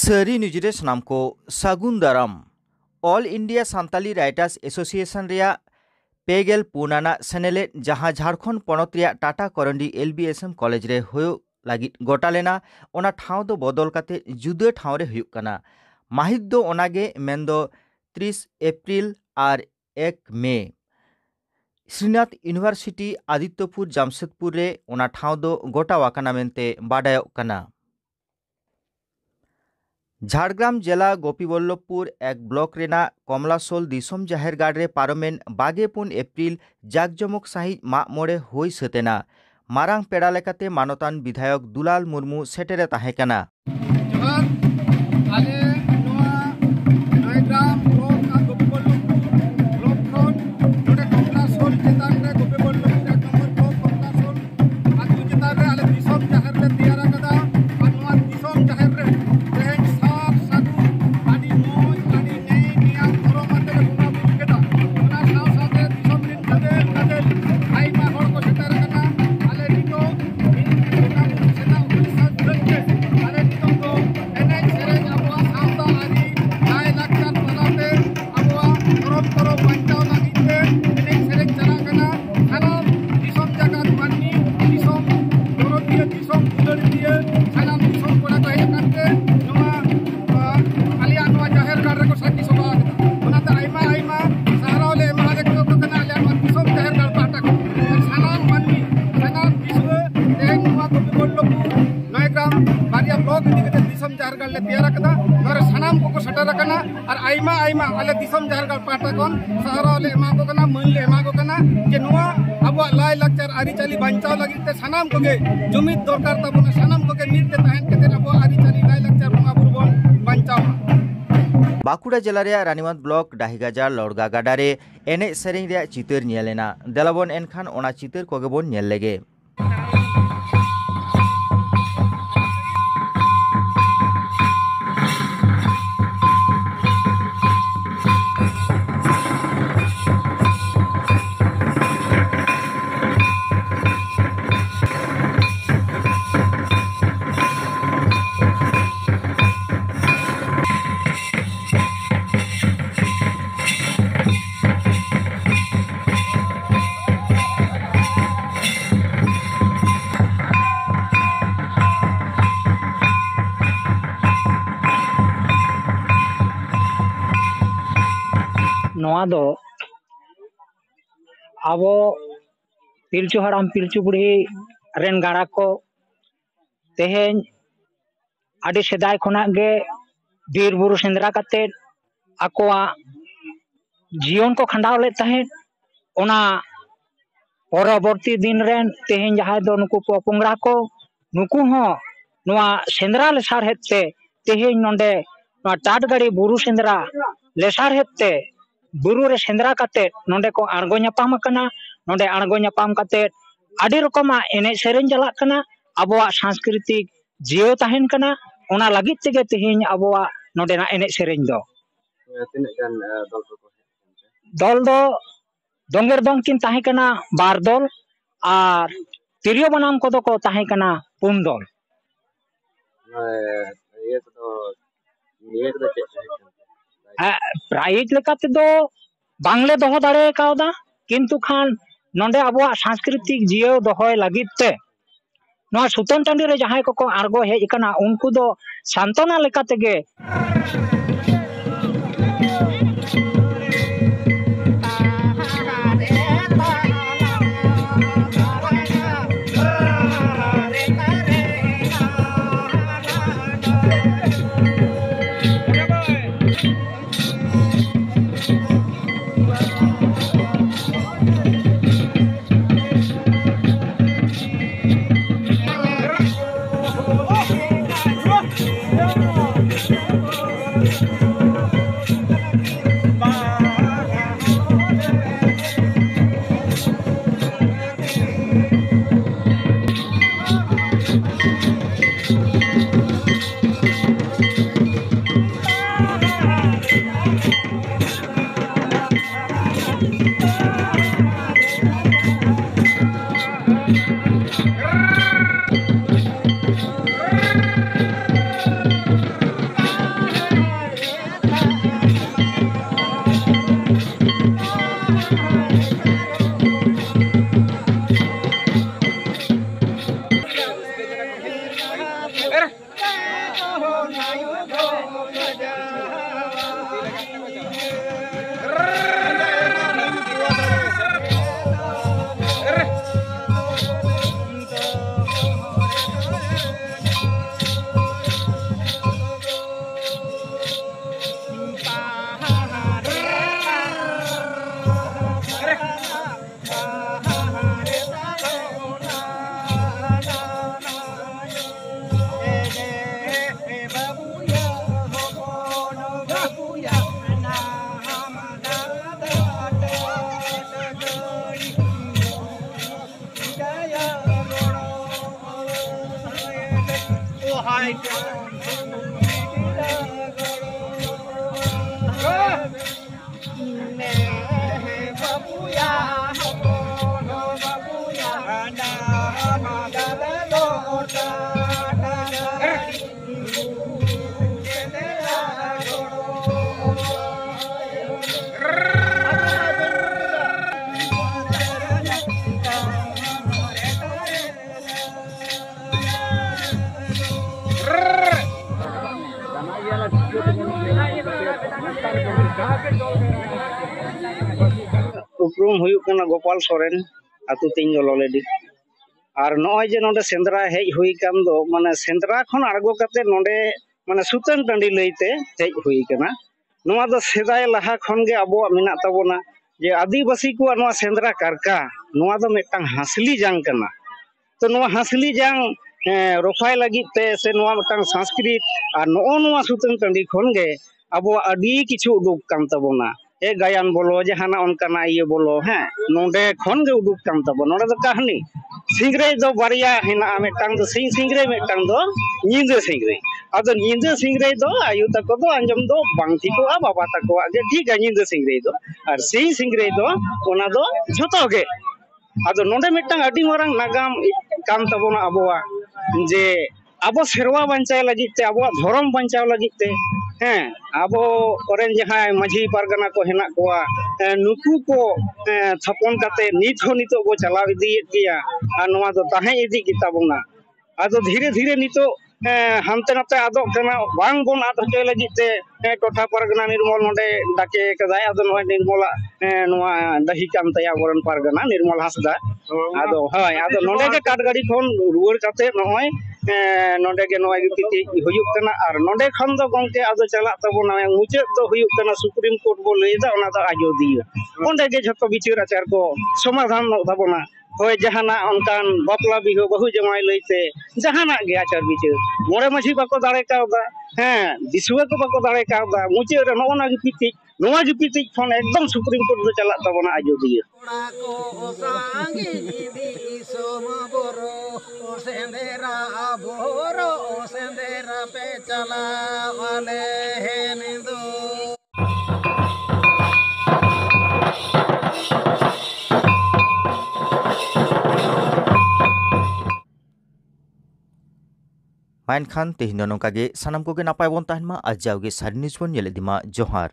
सरी निजरे सनाम को सागुन दाराम all India सान्ताली writers association रेया पेगेल पुनाना सेनेले जहां झारखंड पनत रेया टाटा करंडी एलबीएसएम कॉलेज रे होयो लागित गोटा लेना ओना ठाव दो बदल काते जुदा ठाव रे हुयुक कना। माहित दो ओनागे मेंदो 30 एप्रिल और 1 मे श्रीनाथ यूनिवर्सिटी आदित्यपुर जामशेदपुर रे ओना ठाव दो गोटा वाकाना मेनते बाडायोक कना। झाड़ग्राम जिला गोपीबल्लभपुर एक ब्लॉक रेना कमलासोल दिसोम जाहेरगाड़ रे पारमेन 24 एप्रिल जाकजमक साहिज माग मोड़े हुई सतेना। मारांग पेड़ा लेकाते मानतान विधायक दुलाल मुर्मू सेटेरे ताहे कना। आले दिसम झारखंड पाटा कोन सहारा ले एमा को कना मन ले एमा को कना जे नुआ अब लाय लाक्चर आरिचाली बांचाव लगी ते सनाम कोगे जुमिद दरकार तबना सनाम कोगे मिलते ताहेन केते अब आरिचाली लाय लाक्चर बंगा बुरबन बांचाव। बाकुड़ा जिला रे रानीमत ब्लॉक डाहिगाजार लौड़गा गाडा रे एने सेरें रे चितर नेलेना देलाबन एनखान ओना चितर कोगे बन नेल लेगे। नवा दो आबो पिलचु हराम पिलचु बुढ़ी रेन गाड़ा को तेहेन आदि सेदाय खुना गे बीर बुरु सेंद्रा काते आकोआ जीवन को खंडाव ले तहे ओना परवर्ती दिन रेन तेहेन जहां दो नुकु पोंगरा को नुकु हो नवा सेंद्रा लेसार हेते तेहेन नोंडे नवा टाटगाड़ी बुरु सेंद्रा लेसार हेते बुरु रे सेंद्रा काते नोंडे को आड़गो ᱧᱟᱯᱟᱢ कना। नोंडे आड़गो ᱧᱟᱯᱟᱢ काते आदि रकमा एने सेरेन चलाक कना आबोआ सांस्कृतिक जियो ताहेन कना ओना लागित तेगे तेहेन आबोआ नोंडेना एने सेरेन दो तिने गान दल दो दोंगेर दोंग किन ताहे कना 2 दल और तिरियो बनाम को दो को ताहे कना 3 दल। ये तो प्राइज लेकाते दो बांगले दोहो दाड़े कावदा किंतु खान नोंडे आबोआ सांस्कृतिक जियो दोहोय लागित ते नोआ सुतन टांडी रे जहां को आड़गो हेज कना उनको दो सांत्वना लेकाते गे उपरूम हुयुक कना गोपाल सोरेन आतु तीन जललेडी और नय जे नोडे सेंद्रा हेज हुई कान दो माने सेंद्रा खन आड़गो काते नोडे माने सुतन टांडी लईते हेज हुई कना नोआ दो सेदाय लहा खन गे अबो मिना तबोना जे आदिवासी को नोआ सेंद्रा कारका नोआ दो मिटांग हासली जांग कना तो नोआ हासली जांग रोफाय लगिते से नोआ मिटांग संस्कृत और नोआ सुतन टांडी खन गे अबो अडी किछु उडुक कान तबोना ए गायन बोलो जहाना उनकाना ये बोलो हैं नोडे खन गे उडुक कान तबो नोडे दो कहानी सिंगरे दो बारिया हेना मिटांग दो सिंगरे मिटांग दो नींदे सिंगरे आदो नींदे सिंगरे दो आयु तको दो अंजम दो बांग ठीको आ बाबा तको आगे ठीक है नींदे सिंगरे दो और सिंगरे दो ओना दो झोतो गे आदो नोडे मिटांग अडी मारांग नागाम कान तबोना अबोआ जे आबो सेरवा बंचाय लगिते आबो धर्म बंचाव लगिते हैं आबो ओरेन जहां माझी पारगना को हेना कोआ नुकु को थपन काते नित हो नितो को चलाव इदियेत गिया आ नोआ दो ताहे इदी किताबोना आदो धीरे धीरे नितो हानते नाते आदो कना बांग बोन आद होचे लगिते टोठा पारगना निर्मल नोडे डाके कदाय आदो नोआ निर्मला नोआ दही काम तया वरन पारगना निर्मल हासदा आदो हाय आदो नोडे के काटगाड़ी खन रुवर काते नोय नोडे के नोआ गिति हुयुक कना और नोडे खन दो गंके आदो चला तबोना मुचे दो हुयुक कना सुप्रीम कोर्ट बो लैदा ओना दो आजोदिया ओंडे के झतो बिचार आचार को समाधान न तबोना होय जहाना उनकान बापला बिहो बहु जमाई लईते जहाना गे आचार बिचार मोरे मछी बाको दाड़े कावदा हैं दिसुआ को बाको दाड़े कावदा मुचे रे नोना गिति नोआ गिति फोन एकदम सुप्रीम कोर्ट दो चला तबोना आजोदिया को सांगी दी सोमबरो सेंदेरा बोरो सेंदेरा पे चला वाले है निंदो माइन खान तेहिनो नोंका गे सानाम कोगे नापाय बोन ताहन मा आज जाओगे सारी न्यूज बोन येले दिमा जोहार।